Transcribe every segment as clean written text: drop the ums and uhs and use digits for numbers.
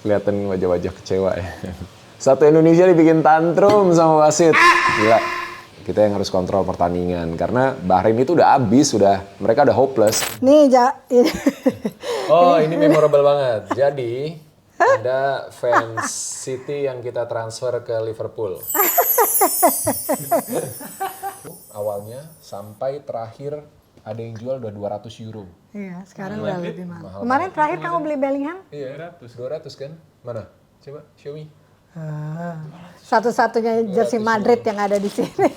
Kelihatan wajah-wajah kecewa ya. Satu Indonesia dibikin tantrum sama wasit. Gila. Kita yang harus kontrol pertandingan karena Bahrain itu udah habis, mereka udah hopeless. Nih, Oh, ini memorable banget. Jadi ada fans City yang kita transfer ke Liverpool. Awalnya sampai terakhir ada yang jual udah 200 euro. Iya, sekarang udah lebih mahal. Kemarin terakhir kamu beli Bellingham? Iya, 200 kan? Mana? Coba, show me. Satu-satunya jersey Madrid yang ada di sini.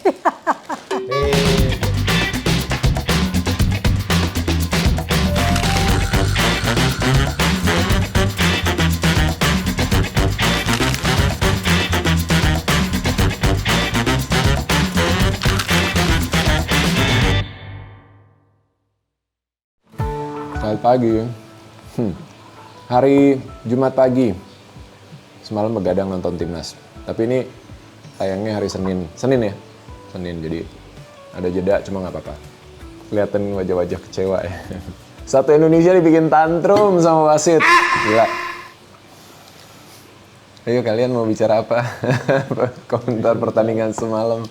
Selamat pagi. Hari Jumat pagi. Semalam begadang nonton timnas. Tapi ini tayangnya hari Senin. Senin ya? Senin, jadi ada jeda cuma nggak apa-apa. Kelihatan wajah-wajah kecewa ya. Satu Indonesia dibikin tantrum sama wasit. Gila. Ayo kalian mau bicara apa? Komentar pertandingan semalam.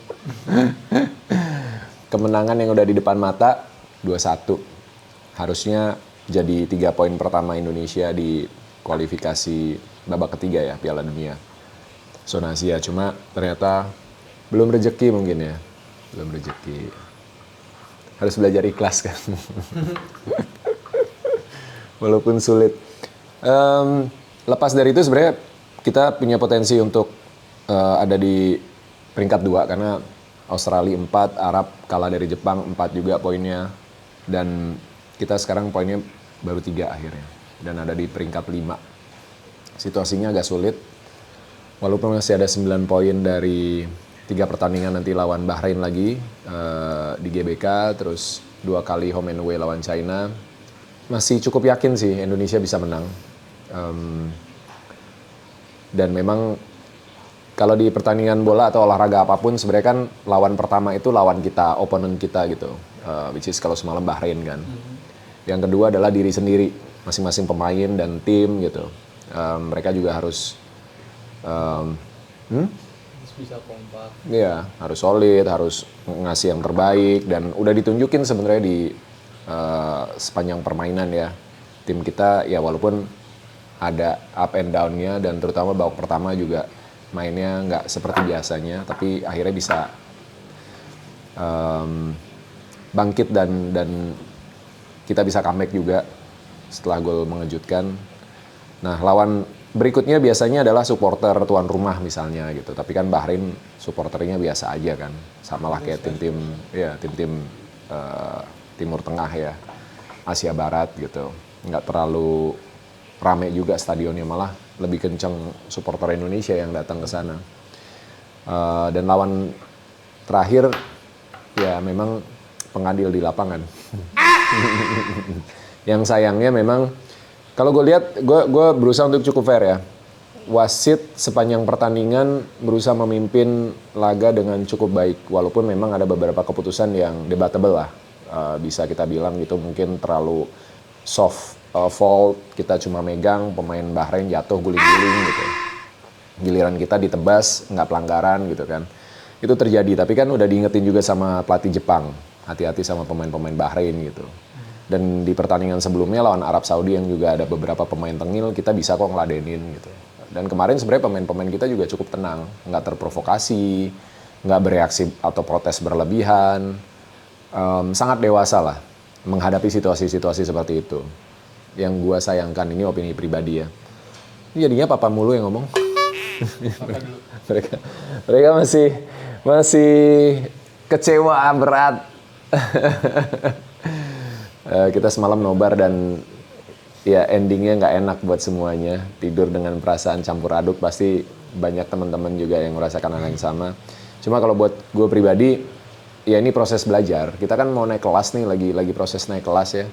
Kemenangan yang udah di depan mata 2-1. Harusnya jadi 3 poin pertama Indonesia di kualifikasi babak ketiga ya Piala Dunia zona Asia. Cuma ternyata belum rezeki mungkin ya, belum rezeki. Harus belajar ikhlas kan, walaupun sulit. Lepas dari itu sebenarnya kita punya potensi untuk ada di peringkat 2 karena Australia 4, Arab kalah dari Jepang 4 juga poinnya, dan kita sekarang poinnya baru 3 akhirnya dan ada di peringkat 5. Situasinya agak sulit walaupun masih ada 9 poin dari 3 pertandingan nanti lawan Bahrain lagi di GBK, terus 2 kali home and away lawan China. Masih cukup yakin sih Indonesia bisa menang. Dan memang kalau di pertandingan bola atau olahraga apapun sebenarnya kan lawan pertama itu lawan kita, opponent kita gitu. Which is kalau semalam Bahrain kan. Yang kedua adalah diri sendiri, masing-masing pemain dan tim gitu. Mereka juga harus bisa kompak. Iya, harus solid, harus ngasih yang terbaik, dan udah ditunjukin sebenarnya di sepanjang permainan ya. Tim kita ya walaupun ada up and down-nya, dan terutama babak pertama juga mainnya nggak seperti biasanya, tapi akhirnya bisa bangkit dan kita bisa comeback juga setelah gol mengejutkan. Nah, lawan berikutnya biasanya adalah supporter tuan rumah misalnya gitu. Tapi kan Bahrain supporternya biasa aja kan. Sama lah kayak tim-tim Timur Tengah ya, Asia Barat gitu. Nggak terlalu rame juga stadionnya, malah lebih kenceng supporter Indonesia yang datang ke sana. Dan lawan terakhir ya memang pengadil di lapangan. Yang sayangnya memang kalau gue lihat, gue berusaha untuk cukup fair ya. Wasit sepanjang pertandingan berusaha memimpin laga dengan cukup baik, walaupun memang ada beberapa keputusan yang debatable lah. Bisa kita bilang gitu, mungkin terlalu soft fault, kita cuma megang, pemain Bahrain jatuh guling-guling gitu. Giliran kita ditebas, nggak pelanggaran gitu kan. Itu terjadi, tapi kan udah diingetin juga sama pelatih Jepang, hati-hati sama pemain-pemain Bahrain gitu. Dan di pertandingan sebelumnya lawan Arab Saudi yang juga ada beberapa pemain tengil, kita bisa kok ngeladenin gitu. Dan kemarin sebenarnya pemain-pemain kita juga cukup tenang, nggak terprovokasi, nggak bereaksi atau protes berlebihan. Sangat dewasa lah menghadapi situasi-situasi seperti itu. Yang gua sayangkan, ini opini pribadi ya. Ini jadinya papa mulu yang ngomong. mereka masih kecewa berat. Kita semalam nobar dan ya endingnya nggak enak buat semuanya. Tidur dengan perasaan campur aduk, pasti banyak teman-teman juga yang merasakan hal yang sama. Cuma kalau buat gue pribadi, ya ini proses belajar. Kita kan mau naik kelas nih, lagi proses naik kelas ya.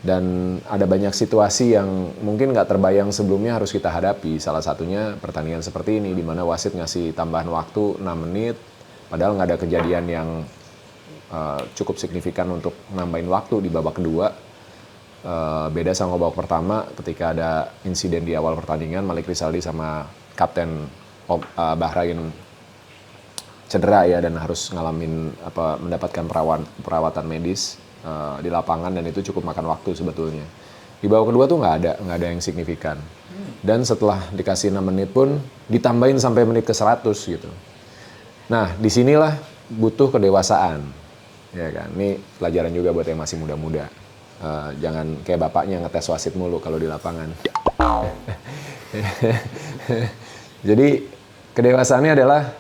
Dan ada banyak situasi yang mungkin nggak terbayang sebelumnya harus kita hadapi. Salah satunya pertandingan seperti ini, di mana wasit ngasih tambahan waktu 6 menit, padahal nggak ada kejadian yang cukup signifikan untuk nambahin waktu di babak kedua. Beda sama babak pertama ketika ada insiden di awal pertandingan, Malik Rizaldi sama kapten Bahrain cedera ya dan harus mendapatkan perawatan medis di lapangan dan itu cukup makan waktu sebetulnya. Di babak kedua tuh nggak ada yang signifikan. Dan setelah dikasih 6 menit pun ditambahin sampai menit ke 100 gitu. Nah, disinilah butuh kedewasaan. Ya kan, ini pelajaran juga buat yang masih muda-muda. Jangan kayak bapaknya ngetes wasit mulu kalau di lapangan. Jadi kedewasaannya adalah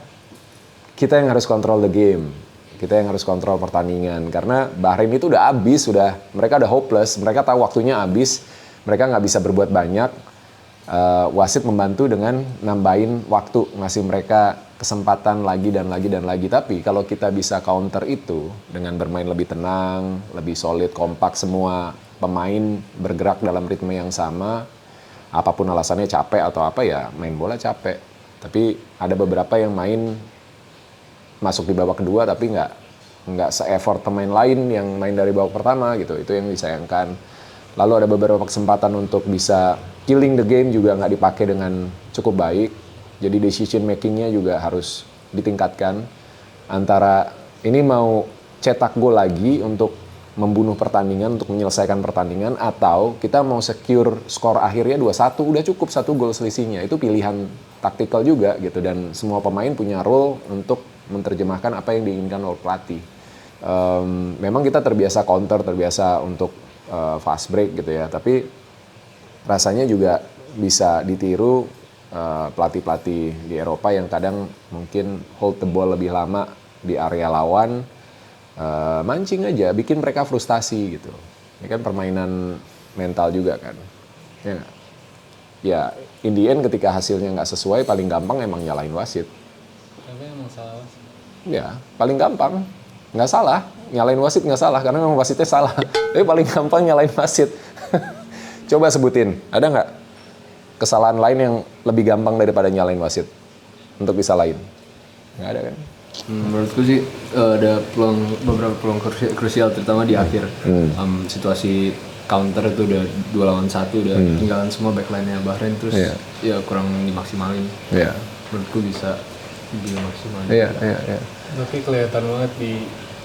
kita yang harus kontrol the game. Kita yang harus kontrol pertandingan. Karena Bahrain itu udah habis, mereka udah hopeless. Mereka tahu waktunya habis, mereka nggak bisa berbuat banyak. Wasit membantu dengan nambahin waktu, ngasih mereka kesempatan lagi dan lagi dan lagi. Tapi kalau kita bisa counter itu dengan bermain lebih tenang, lebih solid, kompak, semua pemain bergerak dalam ritme yang sama, apapun alasannya capek atau apa ya main bola capek. Tapi ada beberapa yang main masuk di babak kedua tapi nggak se-effort pemain lain yang main dari babak pertama gitu. Itu yang disayangkan. Lalu ada beberapa kesempatan untuk bisa killing the game juga nggak dipakai dengan cukup baik. Jadi decision makingnya juga harus ditingkatkan. Antara ini mau cetak gol lagi untuk membunuh pertandingan, untuk menyelesaikan pertandingan, atau kita mau secure skor akhirnya 2-1, udah cukup 1 gol selisihnya. Itu pilihan taktikal juga gitu. Dan semua pemain punya role untuk menerjemahkan apa yang diinginkan oleh pelatih. Memang kita terbiasa counter, terbiasa untuk fast break gitu ya, tapi rasanya juga bisa ditiru pelatih-pelatih di Eropa yang kadang mungkin hold the ball lebih lama di area lawan, mancing aja, bikin mereka frustasi gitu. Ini kan permainan mental juga kan, ya nggak? Ya, in the end ketika hasilnya nggak sesuai, paling gampang emang nyalain wasit. Tapi emang salah wasit. Ya, paling gampang. Nggak salah, nyalain wasit nggak salah, karena memang wasitnya salah. Tapi paling gampang nyalain wasit. Coba sebutin, ada nggak kesalahan lain yang lebih gampang daripada nyalain wasit untuk disalahin? Nggak ada kan? Menurutku sih ada beberapa peluang krusial terutama di akhir. Situasi counter itu udah 2 lawan 1, udah tinggalan semua backline-nya Bahrain, terus ya kurang dimaksimalin. Menurutku bisa dimaksimalin. Iya. Tapi kelihatan banget di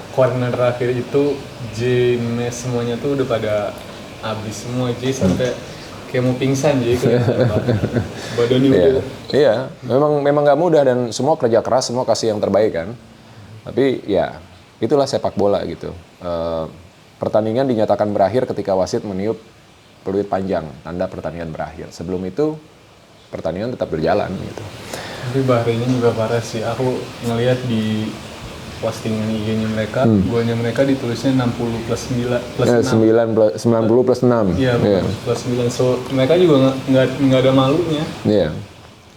corner terakhir itu J-nya semuanya tuh udah pada habis semua. J sampai kayak mau pingsan J badannya udah. Iya, memang nggak mudah dan semua kerja keras, semua kasih yang terbaik kan. Tapi ya itulah sepak bola gitu. Pertandingan dinyatakan berakhir ketika wasit meniup peluit panjang, tanda pertandingan berakhir. Sebelum itu pertandingan tetap berjalan gitu. Tapi Bahrainnya juga parah sih. Aku ngelihat di postingan IG-nya mereka, golnya mereka ditulisnya 60 plus 9 plus 6. 90 plus 6. Iya, plus 9. So, mereka juga nggak ada malunya. Iya.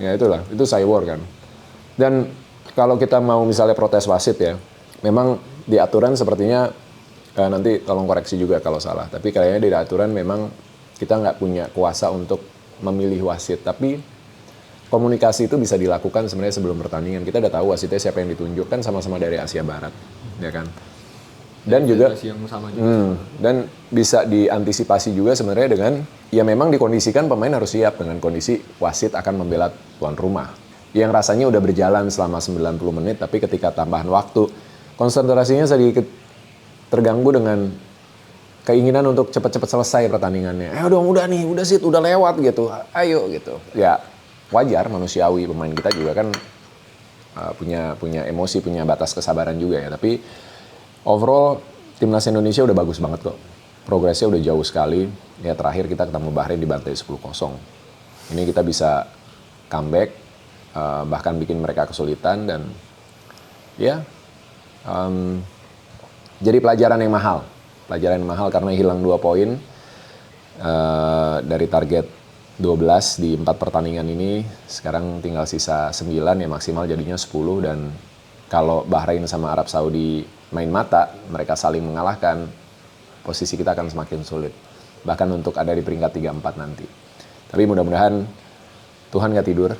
Ya itulah, itu cyber kan. Dan kalau kita mau misalnya protes wasit ya, memang di aturan sepertinya nanti tolong koreksi juga kalau salah. Tapi kayaknya di aturan memang kita nggak punya kuasa untuk memilih wasit. Tapi komunikasi itu bisa dilakukan sebenarnya sebelum pertandingan. Kita udah tahu wasitnya siapa yang ditunjuk, kan sama-sama dari Asia Barat, ya kan. Dan juga yang sama juga. dan bisa diantisipasi juga sebenarnya dengan ya memang dikondisikan pemain harus siap dengan kondisi wasit akan membela tuan rumah. Yang rasanya udah berjalan selama 90 menit tapi ketika tambahan waktu konsentrasinya sedikit terganggu dengan keinginan untuk cepat-cepat selesai pertandingannya. Udah nih, udah sit, udah lewat gitu. Ayo gitu. Ya wajar, manusiawi, pemain kita juga kan punya emosi, punya batas kesabaran juga ya. Tapi overall timnas Indonesia udah bagus banget kok. Progresnya udah jauh sekali. Ya terakhir kita ketemu Bahrain dibantai 10-0. Ini kita bisa comeback, bahkan bikin mereka kesulitan dan ya jadi pelajaran yang mahal. Pelajaran yang mahal karena hilang 2 poin dari target 12 di 4 pertandingan ini, sekarang tinggal sisa 9 ya maksimal jadinya 10 dan kalau Bahrain sama Arab Saudi main mata, mereka saling mengalahkan, posisi kita akan semakin sulit. Bahkan untuk ada di peringkat 3-4 nanti. Tapi mudah-mudahan Tuhan gak tidur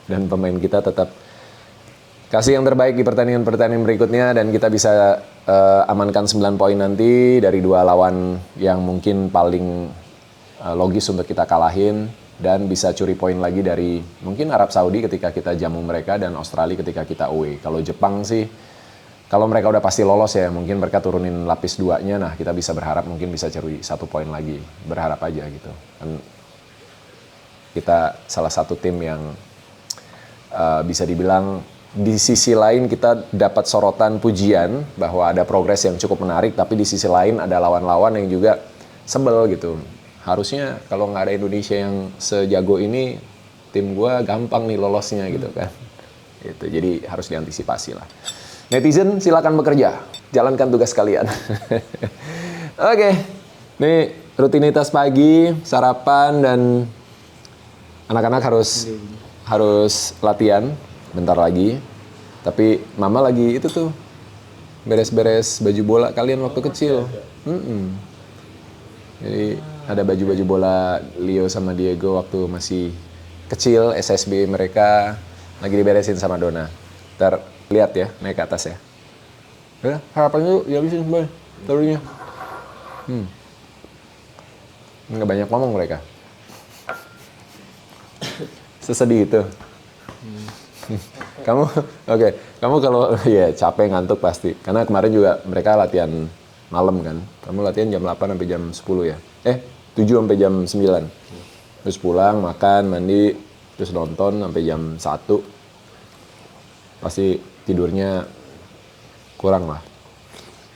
dan pemain kita tetap Kasih yang terbaik di pertandingan-pertandingan berikutnya dan kita bisa amankan 9 poin nanti dari 2 lawan yang mungkin paling logis untuk kita kalahin dan bisa curi poin lagi dari mungkin Arab Saudi ketika kita jamu mereka dan Australia ketika kita away. Kalau Jepang sih, kalau mereka udah pasti lolos ya, mungkin mereka turunin lapis 2-nya, nah kita bisa berharap mungkin bisa curi 1 poin lagi. Berharap aja gitu. Kan kita salah satu tim yang bisa dibilang di sisi lain kita dapat sorotan pujian bahwa ada progres yang cukup menarik, tapi di sisi lain ada lawan-lawan yang juga sebel gitu. Harusnya kalau nggak ada Indonesia yang sejago ini, tim gua gampang nih lolosnya gitu kan. Itu jadi harus diantisipasi lah. Netizen silakan bekerja, jalankan tugas kalian. Oke, nih rutinitas pagi, sarapan dan anak-anak harus latihan bentar lagi. Tapi mama lagi itu tuh beres-beres baju bola kalian waktu kecil. Jadi ada baju-baju bola Leo sama Diego waktu masih kecil, SSB mereka lagi diberesin sama Dona. Ntar lihat ya, naik ke atas ya. Udah, harapannya yuk, dihabisin boy, taruhnya. Nggak banyak ngomong mereka. Sesedih itu. Kamu, oke. Kamu kalau ya capek ngantuk pasti. Karena kemarin juga mereka latihan malam kan. Kamu latihan jam 8 sampai jam 10 ya. 7 sampai jam 9. Terus pulang, makan, mandi, terus nonton sampai jam 1. Pasti tidurnya kurang lah.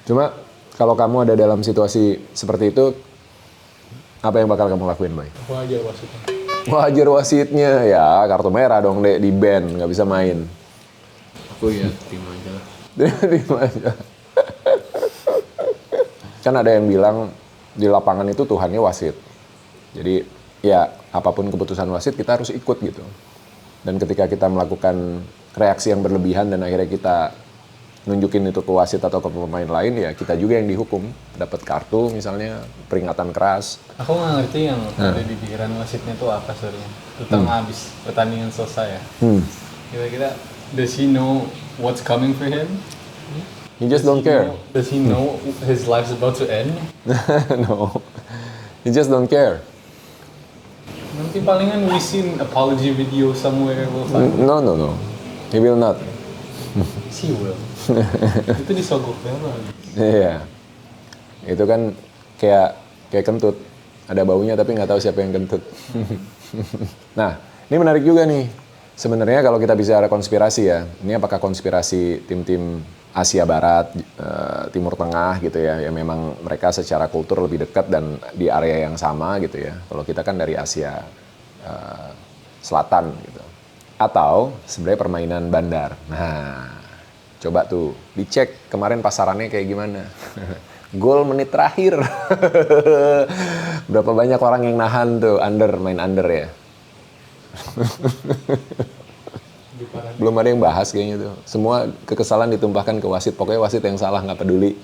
Cuma kalau kamu ada dalam situasi seperti itu, apa yang bakal kamu lakuin, Boy? Wajar wasitnya. Wajar wasitnya, ya kartu merah dong dek, di band, nggak bisa main. Aku ya terima aja lah. Terima aja. Kan ada yang bilang di lapangan itu Tuhannya wasit. Jadi ya apapun keputusan wasit kita harus ikut gitu. Dan ketika kita melakukan reaksi yang berlebihan dan akhirnya kita nunjukin itu ke wasit atau ke pemain lain, ya kita juga yang dihukum. Dapat kartu misalnya, peringatan keras. Aku nggak ngerti yang ada di pikiran wasitnya tuh apa sebenarnya. Terutama habis pertandingan selesai ya. Kira-kira, does he know what's coming for him? He just don't care. Does he know his life's about to end? No. He just don't care. Nanti palingan we seen apology video somewhere we'll find. No. He will not. He will. Itu disogok banget. Iya. Itu kan kayak kentut. Ada baunya tapi nggak tahu siapa yang kentut. Nah, ini menarik juga nih. Sebenarnya kalau kita bicara konspirasi ya, ini apakah konspirasi tim-tim Asia Barat, Timur Tengah gitu ya, yang memang mereka secara kultur lebih dekat dan di area yang sama gitu ya. Kalau kita kan dari Asia Selatan gitu. Atau sebenarnya permainan bandar. Nah, coba tuh dicek kemarin pasarannya kayak gimana. Gol menit terakhir. Berapa banyak orang yang nahan tuh main under ya. Belum ada yang bahas kayaknya tuh. Semua kekesalan ditumpahkan ke wasit. Pokoknya wasit yang salah, nggak peduli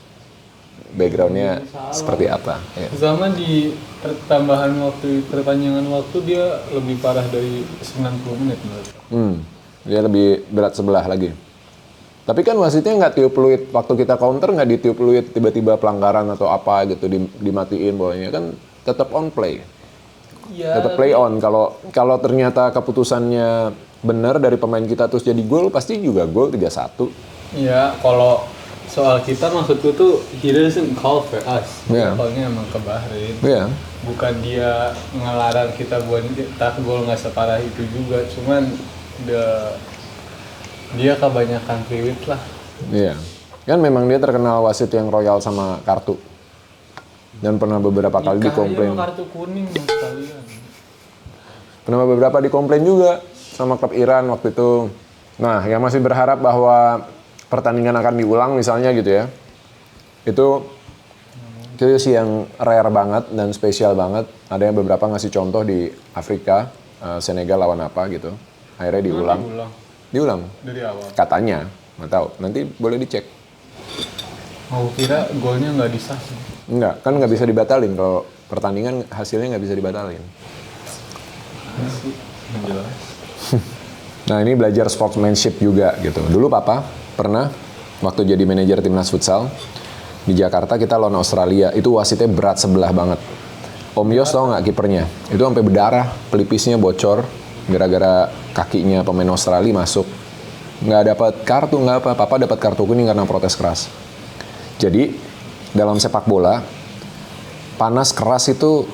backgroundnya seperti apa. Ya. Sama di perpanjangan waktu dia lebih parah dari 90 menit menurut. Dia lebih berat sebelah lagi. Tapi kan wasitnya nggak tiup peluit waktu kita counter, nggak ditiup peluit tiba-tiba pelanggaran atau apa gitu dimatiin bolanya, kan tetap on play. Ya, Tetap play on. Kalau ternyata keputusannya benar dari pemain kita terus jadi gol, pasti juga gol 3-1. Iya, kalau soal kita maksudku tuh he doesn't call for us. Iya. Callnya emang ke Bahrain. Iya. Bukan dia ngelarang kita buat tak gol nggak separah itu juga, cuman dia kebanyakan priwit lah. Iya. Kan memang dia terkenal wasit yang royal sama kartu. Dan pernah beberapa kali dikomplain. Kartu kuning sekalian. Pernah beberapa dikomplain juga sama klub Iran waktu itu. Nah, yang masih berharap bahwa pertandingan akan diulang misalnya gitu ya. Itu sih yang rare banget dan spesial banget. Ada yang beberapa ngasih contoh di Afrika, Senegal lawan apa gitu. Akhirnya diulang. Dari awal. Katanya, nggak tahu. Nanti boleh dicek. Mau kira golnya nggak disah sih. Enggak, kan nggak bisa dibatalin. Kalau pertandingan hasilnya nggak bisa dibatalin. Jelas. Nah ini belajar sportsmanship juga gitu. Dulu papa pernah waktu jadi manajer timnas futsal di Jakarta, kita lawan Australia, itu wasitnya berat sebelah banget. Om Yos tau nggak kipernya? Itu sampai berdarah, pelipisnya bocor gara-gara kakinya pemain Australia masuk. Nggak dapat kartu, nggak apa. Papa dapat kartu kuning karena protes keras. Jadi dalam sepak bola, panas keras itu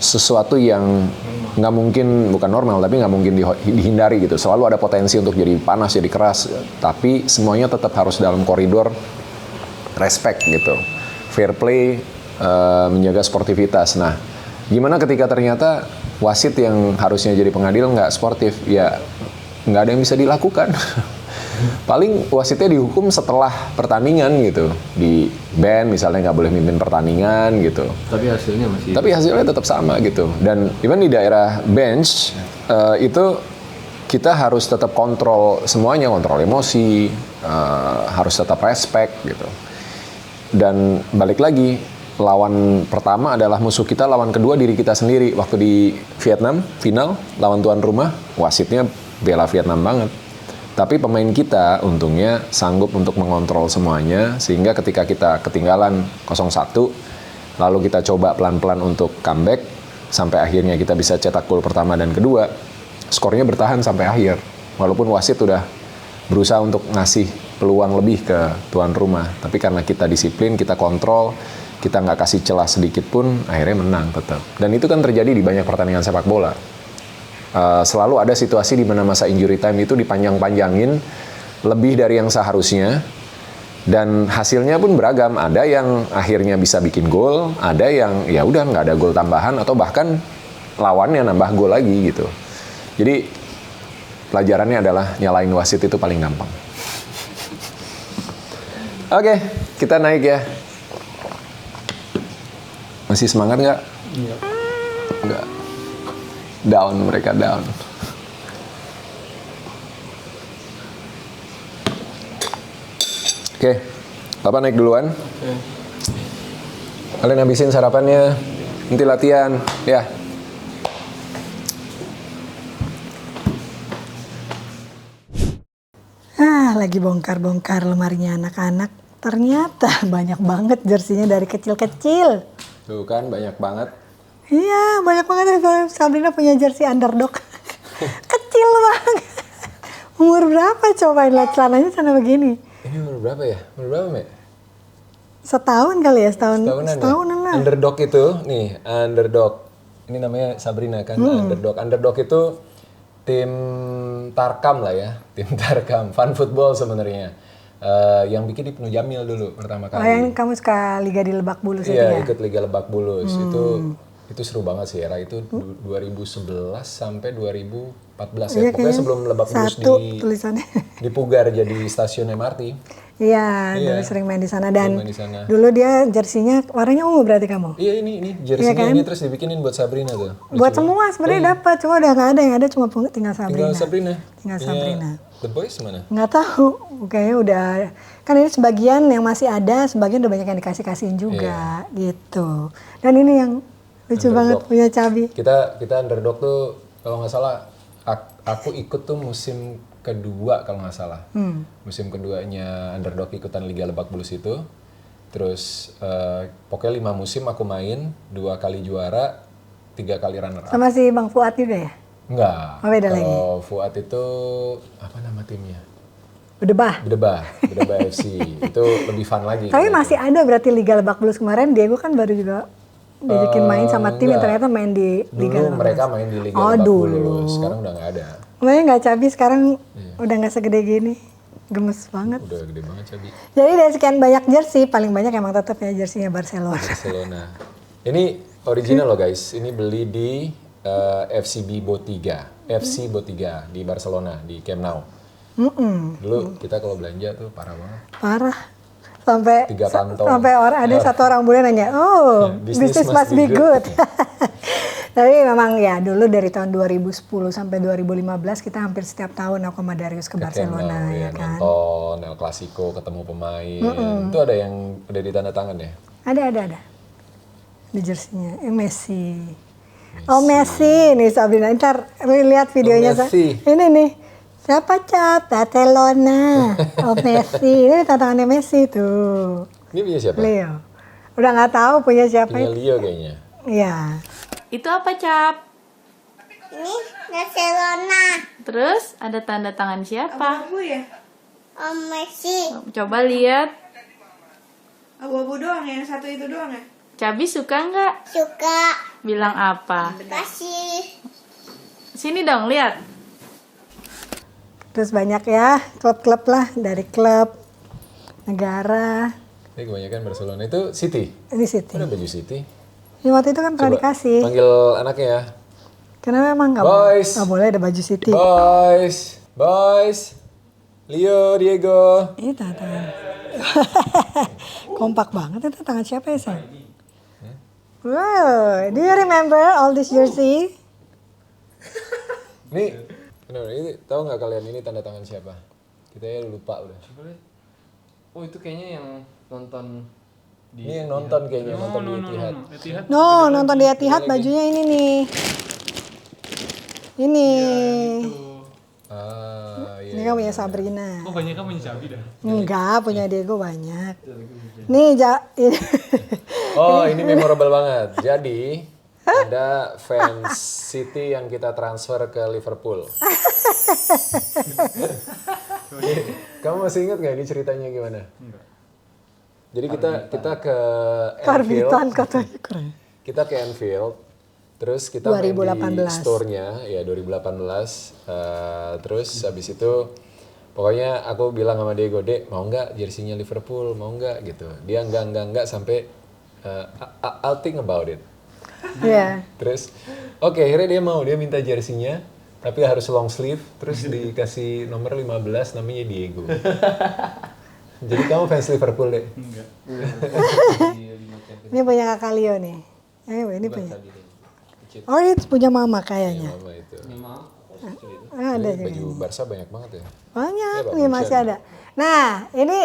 sesuatu yang nggak mungkin, bukan normal, tapi nggak mungkin dihindari gitu. Selalu ada potensi untuk jadi panas, jadi keras. Tapi semuanya tetap harus dalam koridor respect gitu. Fair play, menjaga sportivitas. Nah, gimana ketika ternyata wasit yang harusnya jadi pengadil nggak sportif? Ya, nggak ada yang bisa dilakukan. Paling wasitnya dihukum setelah pertandingan gitu, di ban misalnya, nggak boleh mimpin pertandingan gitu. Tapi hasilnya tetap sama gitu. Dan even di daerah bench itu kita harus tetap kontrol semuanya, kontrol emosi, harus tetap respect gitu. Dan balik lagi, lawan pertama adalah musuh kita, lawan kedua diri kita sendiri. Waktu di Vietnam final lawan tuan rumah, wasitnya bela Vietnam banget. Tapi pemain kita untungnya sanggup untuk mengontrol semuanya, sehingga ketika kita ketinggalan 0-1, lalu kita coba pelan-pelan untuk comeback, sampai akhirnya kita bisa cetak gol pertama dan kedua, skornya bertahan sampai akhir. Walaupun wasit udah berusaha untuk ngasih peluang lebih ke tuan rumah, tapi karena kita disiplin, kita kontrol, kita nggak kasih celah sedikit pun, akhirnya menang tetap. Dan itu kan terjadi di banyak pertandingan sepak bola. Selalu ada situasi di mana masa injury time itu dipanjang-panjangin lebih dari yang seharusnya, dan hasilnya pun beragam. Ada yang akhirnya bisa bikin gol, ada yang ya udah nggak ada gol tambahan, atau bahkan lawannya nambah gol lagi gitu. Jadi pelajarannya adalah nyalain wasit itu paling gampang. Oke, kita naik ya. Masih semangat nggak? Iya. Nggak. Down, mereka down. Oke, Bapak naik duluan. Oke. Kalian habisin sarapannya, nanti latihan, ya. Lagi bongkar-bongkar lemarinya anak-anak. Ternyata banyak banget jersinya dari kecil-kecil. Tuh kan, banyak banget. Iya, banyak banget. Sabrina punya jersey underdog. Kecil banget. Umur berapa coba lihat celananya sana begini? Ini umur berapa ya? Umur berapa, Mek? Setahun kali ya, Setahunan lah. Underdog itu, nih, underdog. Ini namanya Sabrina kan, underdog. Underdog itu tim Tarkam lah ya, tim Tarkam. Fun football sebenarnya. Yang bikin Ibnu Jamil dulu pertama kali. Oh, yang kamu suka Liga di Lebak Bulus itu ya? Iya, ikut Liga Lebak Bulus. Itu seru banget sih, era itu 2011 sampai 2014 ya. Iya, Pokoknya sebelum Lebak Bulus tulisannya. dipugar jadi stasiun MRT. Iya, dulu sering main di sana, dan main di sana. dulu dia jersinya warnanya ungu berarti kamu? Iya, ini jersey-nya ini terus dibikinin buat Sabrina tuh. Buat semua sebenarnya dapat, cuma udah nggak ada, yang ada cuma tinggal Sabrina. Tinggal Sabrina. Tinggal Punya Sabrina. The Boys mana? Nggak tahu, kayaknya udah, kan ini sebagian yang masih ada, sebagian udah banyak yang dikasih-kasihin juga, gitu. Dan ini yang lucu banget punya Cabi. Kita underdog tuh kalau nggak salah, aku ikut tuh musim kedua kalau nggak salah. Musim keduanya underdog ikutan Liga Lebak Bulus itu. Terus pokoknya 5 musim aku main, 2 kali juara, 3 kali runner up. Sama si Bang Fuad juga ya? Enggak. Oh, beda lagi. Kalau Fuad itu apa nama timnya? Bedebah. Bedebah FC. Itu lebih fun lagi. Tapi masih ada berarti Liga Lebak Bulus kemarin. Diego kan baru juga dibikin main sama tim yang ternyata main di Liga Dulu Lebak mereka Bulus. main di Liga Oh, Lebak dulu. Bulus. Sekarang udah nggak ada. Makanya nggak Cabi sekarang udah nggak segede gini. Gemes banget. Udah gede banget Cabi. Jadi dari sekian banyak jersey, paling banyak emang tetap ya jersinya Barcelona. Barcelona. Ini original loh guys. Ini beli di FCB Botiga. FC Botiga di Barcelona, di Camp Nou. Dulu kita kalau belanja tuh parah banget. Parah. Sampai 3 kantong. sampai ada satu orang bule nanya, "Oh, bisnis must be good." Tapi memang ya dulu dari tahun 2010 sampai 2015 kita hampir setiap tahun aku sama Darius ke Barcelona, ya kan. Nonton El Clasico, ketemu pemain. Itu ada yang udah ditanda tangan ya? Ada. Di jersinya, Messi. Oh, Messi nih Sabrina. Ntar lihat videonya. Messi. Ini nih, Siapa Cap? Barcelona. Oh Messi. Ini tantangannya Messi tuh. Ini punya siapa? Leo. Udah nggak tahu punya siapa Punya itu. Leo kayaknya. Iya. Itu apa, Cap? Ini Barcelona. Terus ada tanda tangan siapa? Abu-abu ya? Om Messi. Coba lihat. Abu-abu doang ya? Yang satu itu doang ya? Cabi suka nggak? Suka. Bilang apa? Kasih. Sini dong, lihat. Terus banyak ya klub-klub lah, dari klub, negara. Ini kebanyakan Barcelona. Itu City. Ini City. Ada baju City. Ini waktu itu kan pernah dikasih. Panggil anaknya ya. Karena memang nggak Boys. boleh ada baju City. Boys. Leo, Diego. Ini tangan. Kompak banget itu tangan siapa ya, Say? Wow, do you remember all this jersey? Ini tahu nggak kalian ini tanda tangan siapa? Kita ya lupa udah. Oh itu kayaknya yang nonton Ini yang nonton kayaknya, nonton di Etihad. Etihad. No, nonton di Etihad bajunya ini nih. Ini. Iya. Ini kan punya Sabrina. Oh banyak kan punya Cabi dah. Enggak, punya Diego banyak. Nih, ini. Oh, ini memorable banget. Jadi, ada fans City yang kita transfer ke Liverpool. Kamu masih ingat nggak ini ceritanya gimana? Enggak. Jadi kita ke Karbitan Anfield. katanya keren. Kita ke Anfield. Terus kita main di 2018. store-nya, ya 2018. Terus habis itu pokoknya aku bilang sama Diego, Dek, mau nggak jersinya Liverpool, mau nggak gitu. Dia enggak sampai I'll think about it. Iya. Terus oke, akhirnya dia minta jersinya tapi harus long sleeve, terus dikasih nomor 15 namanya Diego. Jadi kamu fans Liverpool, Dek? Enggak. Ini punya kakak Leo nih. Ini punya. Oh, ini punya mama kayaknya. Mama itu. Ada Ini juga. baju Barca banyak banget ya. Banyak Iya, nih Bang masih Ucen. ada. Nah, ini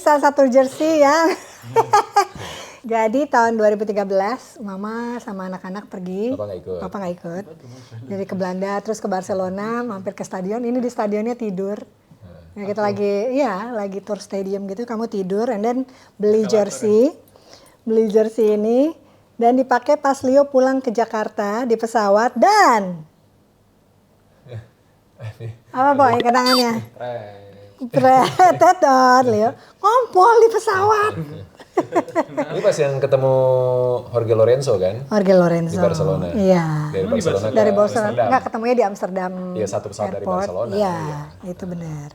salah satu jersey yang jadi tahun 2013 mama sama anak-anak pergi. Papa nggak ikut. Papa nggak ikut. Jadi ke Belanda terus ke Barcelona, mampir ke stadion. Ini di stadionnya tidur. Nah, kita lagi tour stadium gitu, kamu tidur and then beli jersey ini dan dipakai pas Leo pulang ke Jakarta di pesawat dan apa boy kenangannya? Tetot Leo ngompol di pesawat. Ini pas yang ketemu Jorge Lorenzo kan? Jorge Lorenzo. Di Barcelona. Iya. Dari Barcelona Dari ke Barcelona. Amsterdam. Enggak ketemunya di Amsterdam. Iya, satu pesawat dari Airport. Barcelona. Iya, Iya. itu benar.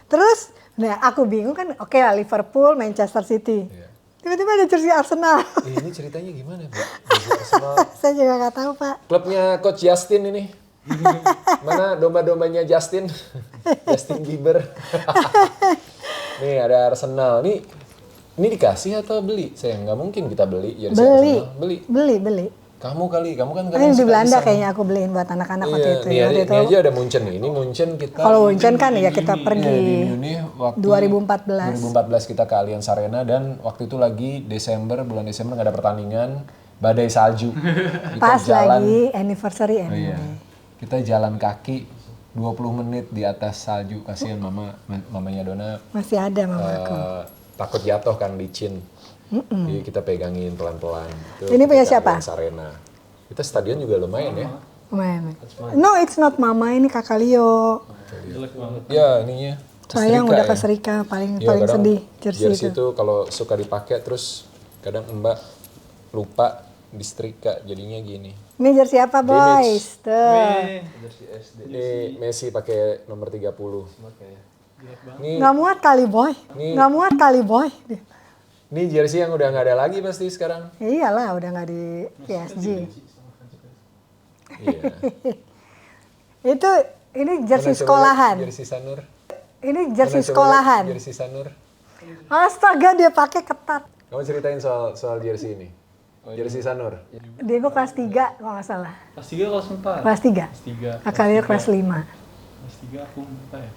Terus, nah aku bingung kan, oke lah Liverpool, Manchester City. Iya. Tiba-tiba ada jersey Arsenal. Ini ceritanya gimana, Pak? Baju Arsenal. Saya juga nggak tahu Pak. Klubnya Coach Justin ini. Mana domba-dombanya Justin? Justin Bieber. Nih ada Arsenal. Ini dikasih atau beli? Saya nggak mungkin kita beli jersey Arsenal. Beli. Kamu kan Ini kadang di suka Belanda iseng. kayaknya aku beliin buat anak-anak waktu itu. Iya, Waktu ini itu. aja ada Munchen nih. Ini Munchen kita. Kalau Munchen kan ya kita pergi. Iya, di Munich waktu 2014. kita ke Allianz Arena dan waktu itu lagi bulan Desember nggak ada pertandingan, badai salju. Kita Pas jalan, lagi anniversary oh iya, kita jalan kaki 20 menit di atas salju. Kasihan mamanya Dona Masih ada mamaku. takut jatuh kan licin. Jadi kita pegangin pelan-pelan. Itu Ini punya kita ke siapa? Allianz Arena. Kita stadion juga lumayan ya. Lumayan. No, it's not mama, ini kakak Leo. Jelek banget. Ya, ininya. Sayang Setrika udah ya. ke Serika, paling Iya, kadang sedih jersey itu. itu kalau suka dipakai terus kadang Mbak lupa disetrika jadinya gini. Ini jersey apa boys? Tuh. Ini Messi pakai nomor 30. Ini Nggak muat kali boy. Nggak muat kali boy. ini jersey yang udah nggak ada lagi pasti sekarang. Iyalah udah nggak di PSG. Iya. Itu ini jersey Mana coba sekolahan. lihat Jersey Sanur. Ini jersey Mana coba sekolahan. lihat Jersey Sanur. Astaga dia pakai ketat. Kamu ceritain soal jersey ini. Jersey Sanur. Diego kelas 3 kalau nggak salah. Kelas 3 kelas 4. Kelas 3. Kelas 3. Kakak Leo kelas 5. Kelas 3 aku lupa ya.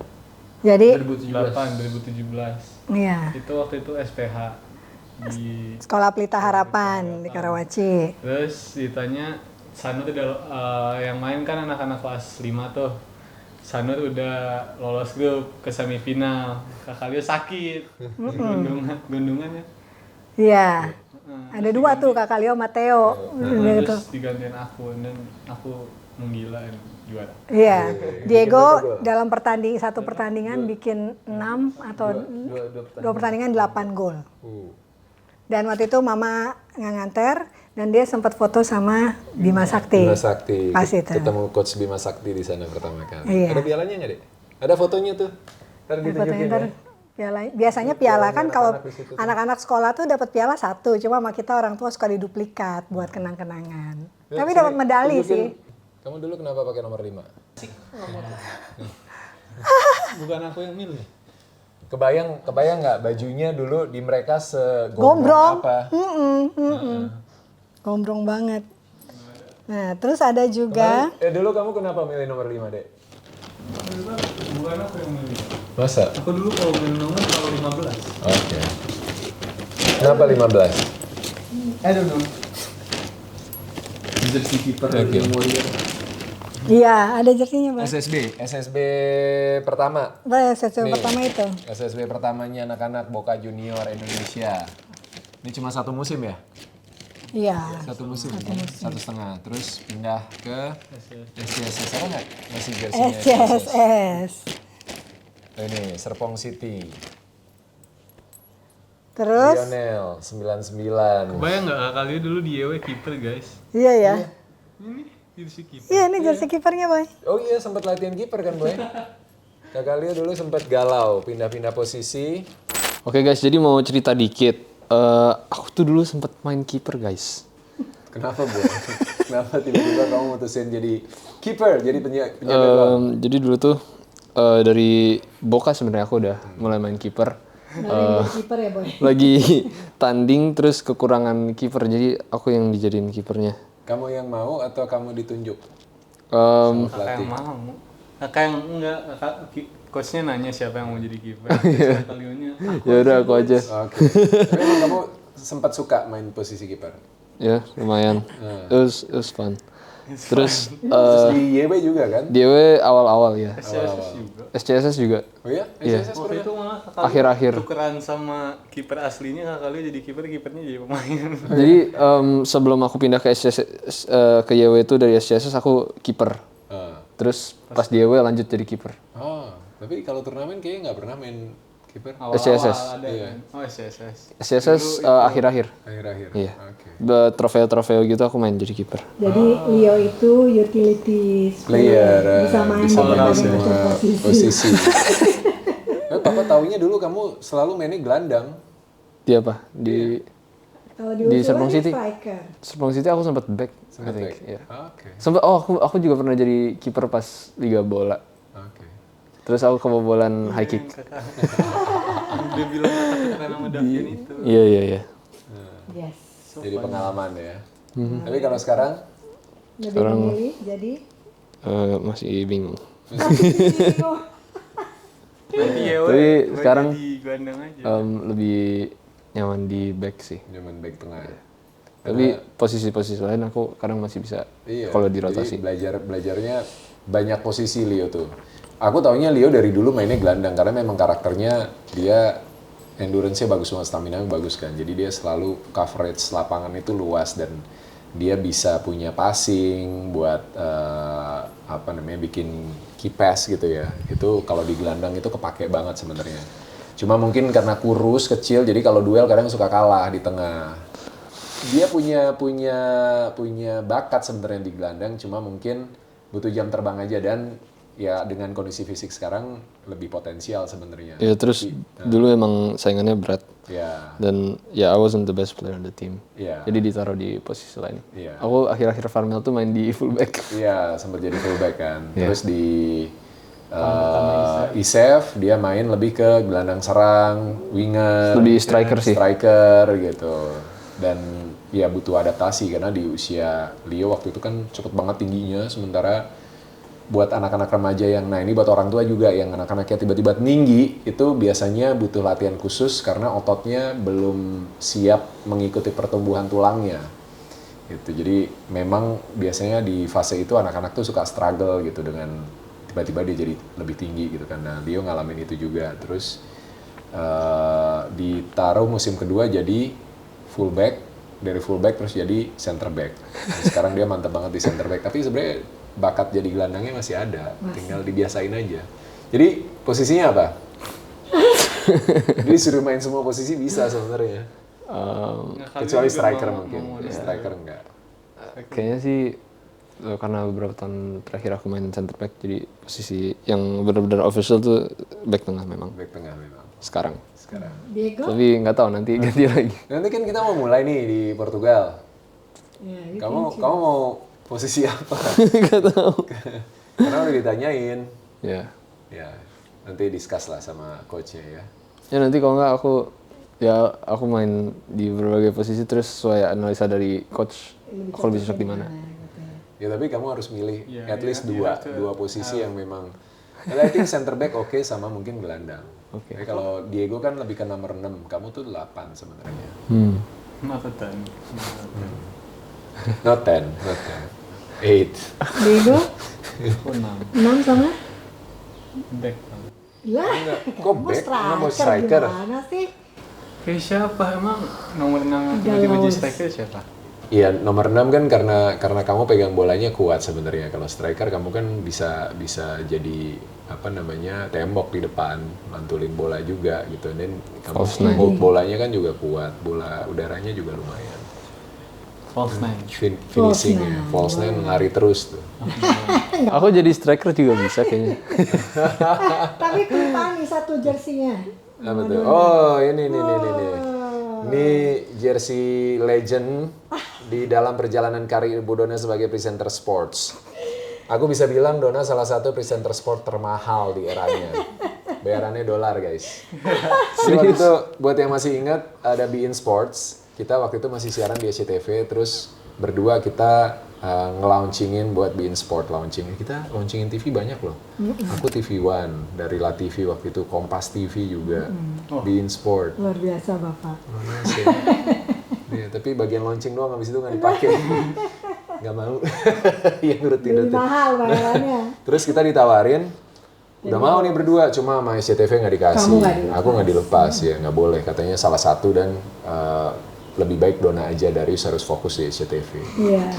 Jadi 2017. iya. Itu waktu itu SPH di Sekolah Pelita Harapan di Karawaci. terus ditanya Sanur itu yang main kan anak-anak kelas 5 tuh. Sanur udah lolos grup ke semifinal. Kakak Leo sakit. Gondongannya. Iya. Ada 2 tuh, Kakak Leo sama Theo. Gitu. Terus digantiin aku dan aku menggila juara. Iya. Diego dalam satu pertandingan bikin 6 atau 2 pertandingan 8 gol. Dan waktu itu Mama nggak nganter dan dia sempat foto sama Bima Sakti. Bima Sakti. Pas itu. Ketemu coach Bima Sakti di sana pertama kali. Iya. Ada pialanya nggak, Dek? Ada fotonya tuh. Ntar Fotonya ditunjukin ntar ya. piala. Biasanya piala kan kalau anak-anak di situ tuh. anak-anak sekolah tuh dapat piala 1, cuma sama kita orang tua suka diduplikat buat kenang-kenangan. Ya, Tapi sini, dapat medali tunjukin. sih. Kamu dulu kenapa pakai nomor 5? Bukan aku yang milih. Kebayang nggak bajunya dulu di mereka segombrong Gombrong. apa? Gombrong banget. Nah, terus ada juga Dulu kamu kenapa milih nomor 5, Dek? Bukan aku yang milih. Masa? Aku dulu kalau milih nomor kalau 15. Oke. Kenapa 15? I don't know. Jersey kiper Oke. Warrior. iya, ada jersinya, Bang. SSB pertama. Sesi Nih. pertama itu. SSB pertamanya anak-anak Boca Junior Indonesia. Ini cuma 1 musim ya? Iya. 1 musim, 1,5. Terus pindah ke SCSS. Ada nggak masih jersinya SCSS. Ini Serpong City. Terus Lionel 99. Bayang nggak kali dulu di YW kiper guys? iya ya. Ini jersey kiper. Iya, ini jersey kipernya, Boy. Oh iya, sempat latihan kiper kan, Boy? Kakak Leo dulu sempat galau, pindah-pindah posisi. Oke guys, jadi mau cerita dikit. Aku tuh dulu sempet main kiper guys. Kenapa, Boy? Kenapa tiba-tiba kamu mutusin jadi kiper, jadi penjaga gawang? Jadi dulu tuh dari Boca sebenarnya aku udah mulai main kiper. Kiper ya, Boy. Lagi tanding terus kekurangan kiper, jadi aku yang dijadiin kipernya. Kamu yang mau atau kamu ditunjuk? Kakak yang mau. Kakak yang enggak, coachnya nanya siapa yang mau jadi kiper. Kakak Leo-nya, Ya udah aku aja. Oke. Tapi emang kamu sempat suka main posisi kiper? Ya lumayan. It was fun. Terus Terus di YB juga kan? DW awal-awal ya. SCSS juga. SCSS juga. Oh iya? Iya. SSS Waktu pernah? itu malah kakak Akhir-akhir. Leo tukeran sama kiper aslinya, kakak Leo jadi kiper, kipernya jadi pemain. Jadi sebelum aku pindah ke SCSS ke YW itu dari SCSS aku kiper. Ah. Terus pas di YW lanjut jadi kiper. Oh, tapi kalau turnamen kayaknya nggak pernah main kiper. SCSS. Ada kan? Oh SCSS. SCSS akhir-akhir. Akhir-akhir. Iya. Oke. Trofeo-trofeo gitu aku main jadi kiper. Jadi Leo itu utility Player, bisa main bisa di main berbagai semua macam posisi. Papa taunya dulu kamu selalu mainnya gelandang. Di apa? Di Kalau Di di Serpong Usul City. striker. Serpong City aku sempat back, I think. back? Iya. Oke. Sempat aku juga pernah jadi kiper pas liga bola. Oke. Terus aku kebobolan high kick. Dia bilang takut karena sama Davian itu. Iya. Yes. Jadi pengalaman ya. Tapi kalau sekarang Lebih memilih jadi Masih bingung. Nanti YW Tapi gua sekarang jadi gelandang aja. Lebih nyaman di back sih. zaman back tengah. Tapi posisi-posisi lain aku kadang masih bisa Iya. kalau di Jadi rotasi. belajarnya banyak posisi Leo tuh. Aku taunya Leo dari dulu mainnya gelandang karena memang karakternya dia endurance-nya bagus banget, stamina-nya bagus kan. Jadi dia selalu coverage lapangan itu luas dan dia bisa punya passing buat bikin key pass gitu ya. Itu kalau di gelandang itu kepake banget sebenarnya. Cuma mungkin karena kurus kecil jadi kalau duel kadang suka kalah di tengah. Dia punya bakat sebenarnya di gelandang, cuma mungkin butuh jam terbang aja dan ya dengan kondisi fisik sekarang lebih potensial sebenarnya. Ya terus dulu emang saingannya berat. Ya, Dan ya I wasn't the best player on the team. Iya. Jadi ditaruh di posisi lain. Iya. Aku akhir-akhir Farmel tuh main di fullback. iya sempat jadi fullback kan. Iya. Terus di ISEF dia main lebih ke gelandang serang, winger, Lebih striker sih. striker gitu. Dan ya butuh adaptasi karena di usia Leo waktu itu kan cepet banget tingginya, sementara buat anak-anak remaja yang, nah ini buat orang tua juga yang anak-anaknya tiba-tiba tinggi, itu biasanya butuh latihan khusus karena ototnya belum siap mengikuti pertumbuhan tulangnya. Gitu. Jadi memang biasanya di fase itu anak-anak tuh suka struggle gitu dengan tiba-tiba dia jadi lebih tinggi gitu kan. Nah Leo ngalamin itu juga. Terus ditaruh musim kedua jadi fullback, dari fullback terus jadi center back. Nah, sekarang dia mantap banget di center back. Tapi sebenarnya bakat jadi gelandangnya masih ada, tinggal dibiasain aja. Jadi posisinya apa? Jadi suruh main semua posisi bisa sebenarnya. Kecuali striker mungkin. Striker enggak. Kayaknya sih karena beberapa tahun terakhir aku main center back, jadi posisi yang benar-benar official tuh back tengah memang. Back tengah memang. Sekarang. Diego? Tapi nggak tahu nanti ganti lagi. Nanti kan kita mau mulai nih di Portugal. Ya, Kamu mau posisi apa? Nggak tahu. Karena udah ditanyain. Ya. Ya, nanti discuss lah sama coachnya ya. Ya nanti kalau nggak aku main di berbagai posisi terus sesuai analisa dari coach aku lebih cocok di mana. Ya tapi kamu harus milih at least dua posisi yang memang. I think center back oke, sama mungkin gelandang. Oke. Tapi kalau Diego kan lebih ke nomor 6, kamu tuh 8 sebenarnya. Not a 10. Not 10, not 10. 8. Diego? Aku 6. 6 sama? Back. Lah, Kok kamu back? Nggak mau striker? Gimana sih? Kayak siapa emang nomor 6 tiba-tiba jadi striker siapa? Iya, nomor 6 kan karena kamu pegang bolanya kuat sebenarnya. Kalau striker kamu kan bisa jadi apa namanya, tembok di depan, mantulin bola juga gitu. Dan kamu hold bolanya kan juga kuat, bola udaranya juga lumayan. False 9. Finishing ya, false nine lari terus tuh. Aku jadi striker juga bisa kayaknya. Tapi kelihatan nih satu jersinya. Apa tuh? Oh, ini. Ini jersey legend di dalam perjalanan karir Ibu Dona sebagai presenter sports. Aku bisa bilang Dona salah satu presenter sport termahal di eranya. Bayarannya $, guys. Jadi waktu itu buat yang masih ingat ada Bein Sports. Kita waktu itu masih siaran di SCTV, terus berdua kita nge-launchingin buat Bein Sport launching. Kita launchingin TV banyak loh. Aku TV One, dari La TV waktu itu, Kompas TV juga, Bein Sport. Luar biasa Bapak. Ya, tapi bagian launching doang, habis itu nggak dipakai. Nggak mau. Yang rutin. Lebih mahal bayarannya. Terus kita ditawarin, udah mau nih berdua, cuma sama SCTV nggak dikasih. Kamu nggak dilepas. Aku nggak dilepas, ya nggak boleh. Katanya salah satu dan lebih baik Dona aja, Darius harus fokus di SCTV. Iya.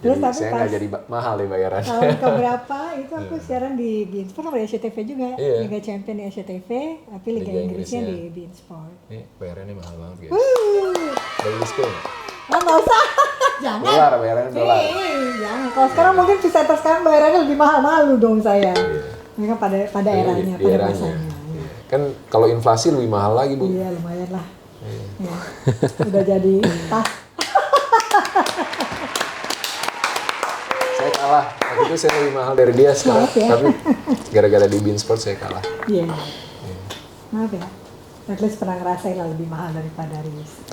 Terus Jadi tapi saya pas nggak jadi mahal deh bayaran. tahun keberapa itu aku siaran di Bein Sport sama di SCTV juga. Iya. Liga Champion di SCTV, tapi Liga Liga Inggrisnya Inggrisnya. di Bein Sport. Nih bayarannya mahal banget guys. Dari disco nggak? Nggak usah. Jangan. $, bayarannya $. Jangan. Kalau sekarang mungkin presenter sekarang bayarannya lebih mahal-mahal dong saya. Mereka pada eranya, Di pada eranya. masanya. Iya. Kan kalau inflasi lebih mahal lagi Bu. Iya lumayan lah. Ya. Udah jadi tas. Saya kalah. Waktu itu saya lebih mahal dari dia sekarang. Maaf ya. Tapi gara-gara di Bein Sport saya kalah. Iya. Maaf ya. At least pernah ngerasain lah lebih mahal daripada Riz.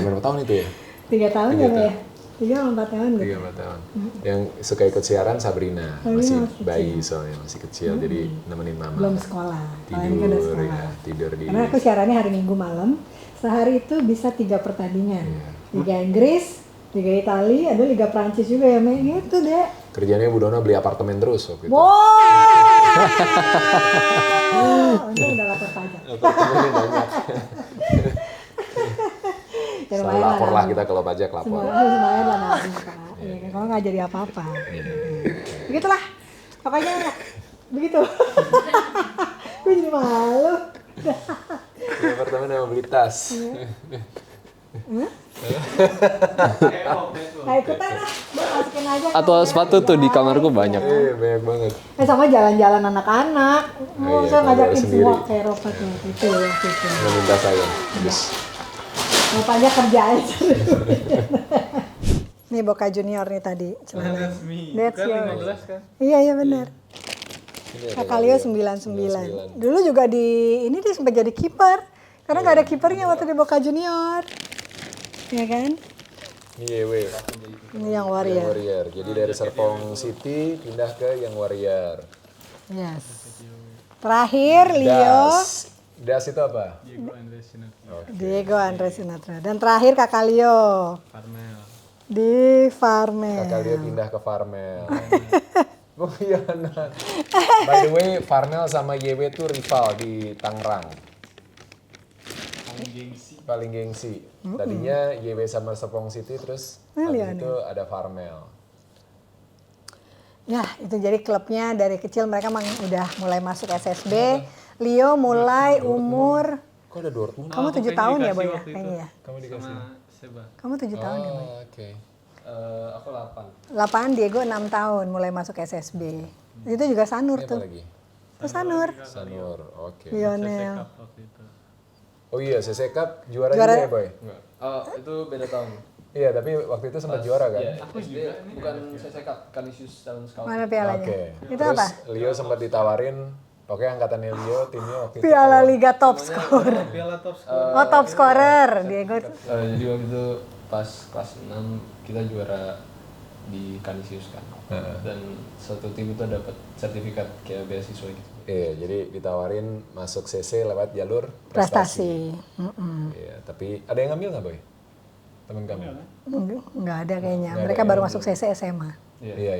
Berapa tahun itu ya? 3 tahun ya, ya? 3 atau 4 tahun gitu. 3 tahun. Yang suka ikut siaran Sabrina, masih bayi soalnya, masih kecil, jadi nemenin mama. Belum sekolah. Kalau ini kan udah Tidur sekolah. ya, tidur di. Karena aku siarannya hari Minggu malam. Sehari itu bisa 3 pertandingan. Iya. Liga Inggris, Liga Italia, ada Liga Prancis juga ya, Mei. Gitu deh. Kerjanya Bu Dona beli apartemen terus waktu itu. Wow! Untung udah lapor pajak. Apartemennya banyak. Ya, Selalu lumayan lapor lah nabung. kita kalau pajak lapor. Lumayan lah nabung, Pak. Ya, kan, kalau nggak jadi apa-apa. Begitulah. Pokoknya begitu. Gue jadi malu. Beli apartemen sama beli tas. Nah ikutan lah. Gue masukin aja. Atau sepatu tuh di kamarku banyak. Iya banyak banget. Sama jalan-jalan anak-anak. Oh, iya, Saya kalau ngajakin sendiri. semua ke Eropa tuh. Itu waktu itu. Nggak minta saya. Terus. Bapaknya kerja aja. Nih Boca Junior nih tadi celana. That's me. That's Kan yours. 15 kan? Iya benar. Ini ada Kakak Leo 99. Dulu juga ini dia sempat jadi kiper. Karena nggak ada kipernya waktu di Boca Junior. Iya kan? Iya weh. Ini yang Yang Warrior. Warrior. Jadi dari Serpong City pindah ke yang Warrior. Yes. Terakhir Leo, Das itu apa? Diego Andres Sinatra. Diego Andres Sinatra. Dan terakhir Kakak Leo Carmel. di Farmel. Kakak Leo pindah ke Farmel. Pengkhianat. By the way, Farnell sama YW tuh rival di Tangerang. Paling gengsi. Tadinya YW sama Serpong City, terus habis itu ada Farmel. Ya, itu jadi klubnya dari kecil mereka udah mulai masuk SSB. Leo mulai umur, Kok ada Dortmund? kamu 7 tahun ya Boy ya? Kayaknya ya. Kamu dikasih? Seba. Kamu 7 tahun ya Boy? Oke. Aku 8. 8, Diego 6 tahun mulai masuk SSB. Itu juga Sanur Ini apa tuh. lagi? Itu Sanur. Sanur, oke. Lionel. Waktu itu. Oh iya, CC Cup juara Juara- juga ya Boy? Enggak. Itu beda tahun. Iya, tapi waktu itu sempat juara kan? Iya, SD bukan CC Cup, Canisius Talent Scout. Mana pialanya? Oke. Itu Terus apa? Leo sempat ditawarin, oke angkatannya Leo, timnya waktu itu. Piala Liga Top Score. Piala top score. Oh, top scorer Diego. Jadi waktu itu pas kelas 6 kita juara di Canisius kan. Dan satu tim itu dapat sertifikat kayak beasiswa gitu. Iya, jadi ditawarin masuk CC lewat jalur Prestasi. Iya, tapi ada yang ngambil nggak Boy? Temen kamu? Nggak ada kayaknya. Nggak Mereka ada baru yang masuk CC SMA. Iya.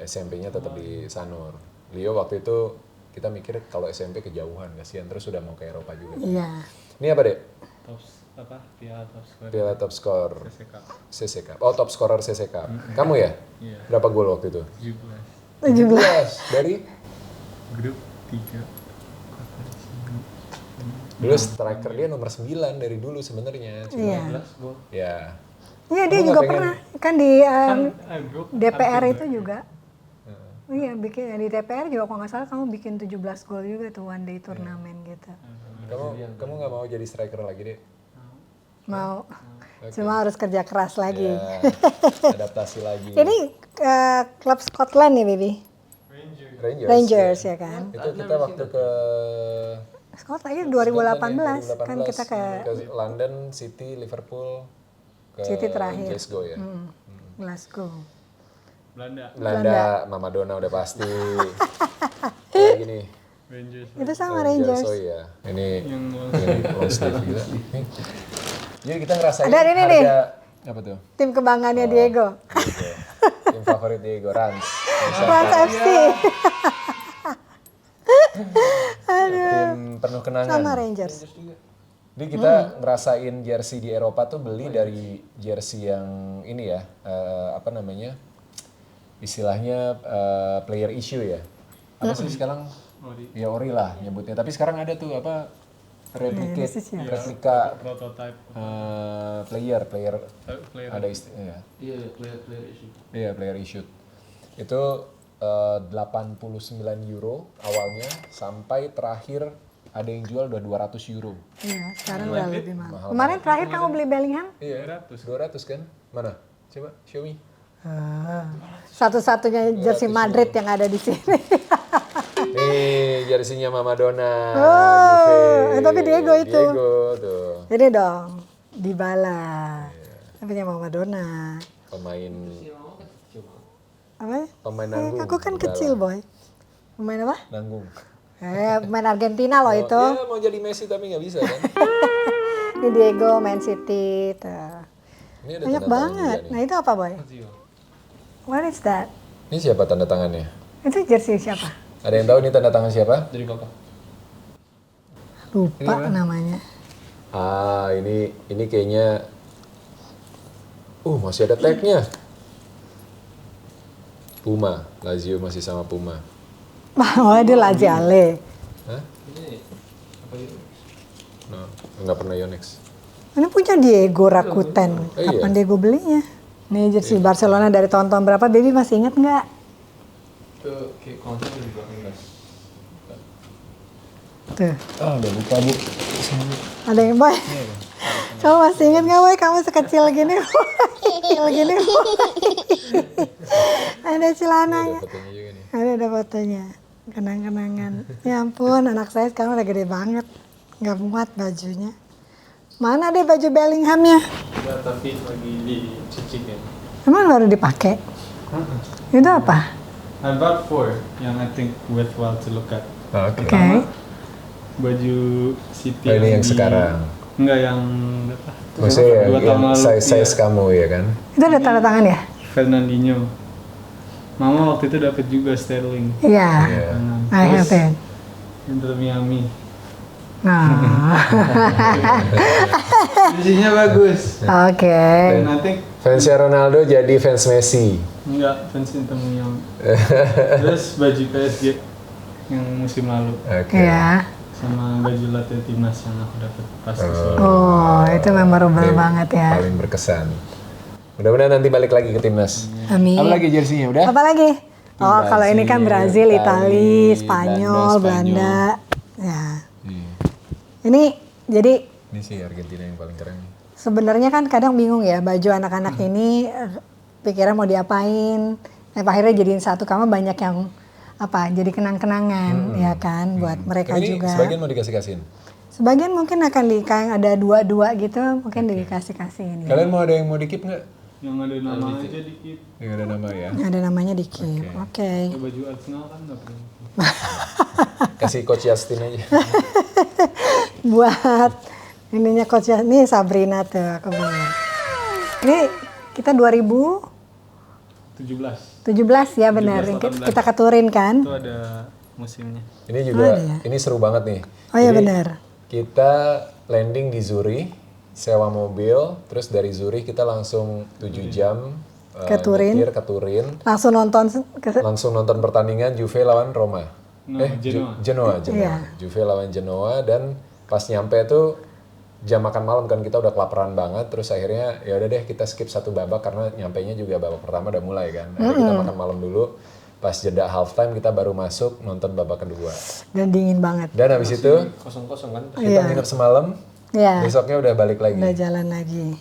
SMP-nya tetap di Sanur. Leo waktu itu kita mikir kalau SMP kejauhan, kasihan terus sudah mau ke Eropa juga. Iya. Ini apa Dek? Piala top score. Piala top score CC Cup. CC Cup. Oh, top scorer CC Cup. Kamu ya? Iya. Berapa gol waktu itu? 17. 17. Dari? Grup 3. Dulu striker dia nomor 9 dari dulu sebenarnya. Cuma- Iya. Ya. Iya dia Kamu juga nggak pernah kan di Grup DPR itu juga. Iya bikin di DPR juga kalau nggak salah kamu bikin 17 gol juga tuh one day turnamen gitu. Kamu nggak mau jadi striker lagi Dek? Mau. Cuma harus kerja keras lagi. Ya, adaptasi lagi. Ini klub Scotland nih baby. Rangers ya kan. Itu kita waktu ke Scotland ini 2018 kan kita ke London, City, Liverpool, ke City terakhir. Glasgow ya. Glasgow. Belanda, Mama Donna udah pasti. Kayak gini. Rangers. Itu sama Rangers. Oh iya. Ini long sleeve juga. Jadi kita ngerasain Ada ini harga nih. apa tuh? Tim kebanggaannya Diego. Diego. Tim favorit Diego, Rans. Rans FC. Tim penuh kenangan. Sama Rangers. Jadi kita ngerasain jersey di Eropa tuh beli dari jersey yang ini ya, apa namanya, istilahnya player issue ya. Apa sih sekarang? Ya ori lah nyebutnya. Tapi sekarang ada tuh apa replika Prototype. player Player. ada istilahnya. Iya, player issue. Iya player issue. Itu 89 euro awalnya sampai terakhir ada yang jual udah 200 euro. Iya, sekarang udah lebih mahal. Kemarin terakhir kamu beli Bellingham? Iya, 200 kan? Mana? Coba show me. Satu-satunya jersey Madrid yang ada di sini. Nih, jersey-nya Mama Donna. Oh, tapi Diego itu. Diego tuh. Ini dong, Dybala. Tapi yang Mama Donna. Pemain Apa ya? pemain nanggung. Aku kan Dybala. kecil boy. Pemain apa? Nanggung. Pemain Argentina loh itu. Ya mau jadi Messi tapi nggak bisa kan? Ini Diego, Man City. Tuh. Ini ada Banyak tanda tangan banget. juga Nah nih. itu apa boy? What is that? Ini siapa tanda tangannya? Itu jersey siapa? Ada yang tahu ini tanda tangan siapa? Dari kakak. Lupa namanya. Ah, ini kayaknya masih ada tag-nya. Puma, Lazio masih sama Puma. Oh, dia Laziale. Hah? Ini apa itu? No, nggak pernah Yonex. Ini punya Diego Rakuten. Oh, iya. Kapan Diego belinya? Nih jersey Barcelona dari tahun-tahun berapa? Baby masih inget nggak? Itu kayak konsep di belakang guys. Tuh. Ah, udah lupa Bu. Ada yang boy. Kamu masih inget nggak boy? Kamu sekecil gini, kecil gini. Ada celananya. Fotonya juga nih. Ada fotonya. Kenang-kenangan. Ya ampun, anak saya sekarang udah gede banget. Nggak muat bajunya. Mana deh baju Bellinghamnya? Ya, tapi lagi dicuci kan. Emang baru dipakai? Itu apa? I bought 4 yang I think worthwhile to look at. Oke. Oke. Baju City Oh, ini yang di- sekarang. Enggak yang apa? Maksudnya Dua tahun yang lalu, size iya. kamu ya kan? Itu ada tanda tangan ya? Fernandinho. Mama waktu itu dapat juga Sterling. Iya. I have it. Inter Miami. Nah. Isinya bagus. Oke. Dan nanti Fansnya Ronaldo jadi fans Messi. enggak fans Inter Miami. Terus baju PSG yang musim lalu Oke. Iya. sama baju latihan timnas yang aku dapat pas ke sini. Oh, itu memorable banget ya. Paling berkesan. Mudah-mudahan nanti balik lagi ke timnas. Amin. Apa lagi jersinya udah? Apa lagi? Oh, kalau ini kan Brazil, Itali, Itali, Spanyol, Belanda. Ya. Iya. Ini jadi Ini sih Argentina yang paling keren. sebenarnya kan kadang bingung ya baju anak-anak ini pikirnya mau diapain. Akhirnya jadiin satu karena banyak yang apa jadi kenang-kenangan ya kan buat mereka Ini juga. sebagian mau dikasih-kasihin. Sebagian mungkin akan ada dua-dua gitu mungkin dikasih-kasihin. Ya. Kalian mau ada yang mau dikip nggak? Yang ada nama aja dikit. Yang ada nama ya. Ada namanya dikit. Oke. Ya, baju Arsenal kan nggak perlu. Kasih Coach Justin aja. Buat ininya coach ya. Nih Sabrina tuh aku bawa. Ini kita 2017 17. ya benar. 17, 18. Kita keturin kan? Itu ada musimnya. Ini juga, Ada ya? ini seru banget nih. Oh iya Jadi, benar. Kita landing di Zurich, sewa mobil, terus dari Zurich kita langsung 7 jam Ke Turin. nyetir ke Turin, Langsung nonton langsung nonton pertandingan Juve lawan Roma. No, Genoa. Genoa. Iya. Juve lawan Genoa dan pas nyampe tuh jam makan malam kan kita udah kelaparan banget terus akhirnya ya udah deh kita skip satu babak karena nyampainya juga babak pertama udah mulai kan. Akhirnya kita makan malam dulu. Pas jeda halftime kita baru masuk nonton babak kedua. dan dingin banget. Dan habis itu Kosong-kosong kan. kita nginep semalam. Iya. Besoknya udah balik lagi. Udah jalan lagi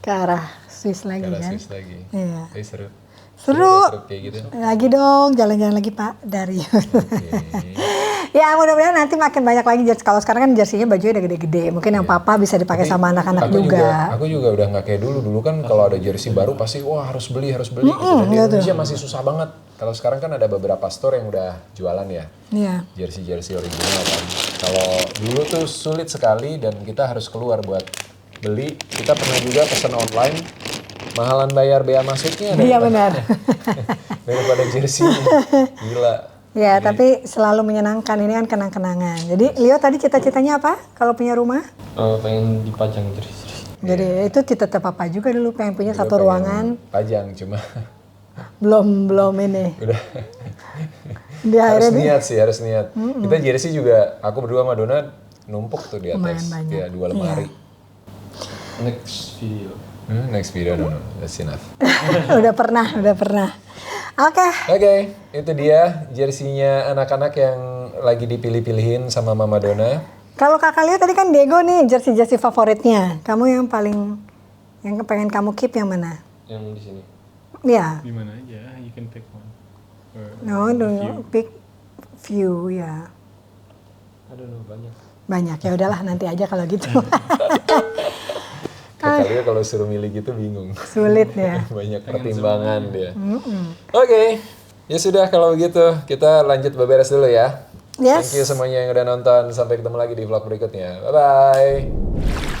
ke arah Swiss lagi Ke arah kan? Swiss lagi. Iya. Seru. Seru. Kayak gitu. Lagi dong, jalan-jalan lagi Pak Darius. Ya mudah-mudahan nanti makin banyak lagi jersey. Kalau sekarang kan jersinya bajunya udah gede-gede. Mungkin yang papa bisa dipakai sama anak-anak juga. Aku juga udah nggak kayak dulu. Dulu kan kalau ada jersey baru pasti wah harus beli gitu. Dan di Indonesia masih susah banget. Kalau sekarang kan ada beberapa store yang udah jualan ya. Iya. Jersey original kan. Kalau dulu tuh sulit sekali dan kita harus keluar buat beli. Kita pernah juga pesan online. Mahalan bayar bea masuknya. Iya benar. Daripada jersey. Gila. Ya, tapi selalu menyenangkan. Ini kan kenang-kenangan. Jadi, Leo tadi cita-citanya apa kalau punya rumah? Pengen dipajang jersey. Jadi, itu cita-cita papa juga dulu pengen punya satu ruangan. Pajang cuma. Belum ini. Udah. Dia Harus akhirnya niat sih, harus niat. Kita jersey juga, aku berdua sama Dona numpuk tuh di Lumayan atas. banyak. Ya, 2 lemari. Next video. Next video, no, that's enough. udah pernah. Oke. Oke, itu dia jersinya anak-anak yang lagi dipilih-pilihin sama Mama Dona. Kalau kakak lihat tadi kan Diego nih jersey favoritnya. Kamu yang paling yang pengen kamu keep yang mana? Yang di sini. Ya. Di mana aja, you can take one. No, pick few ya. Aduh, banyak. Banyak ya udahlah nanti aja kalau gitu. Kali kalau suruh milih gitu bingung. Sulit ya. Banyak pertimbangan dia. Oke, ya sudah kalau gitu kita lanjut beberes dulu ya. Yes. Thank you semuanya yang udah nonton. Sampai ketemu lagi di vlog berikutnya. Bye-bye.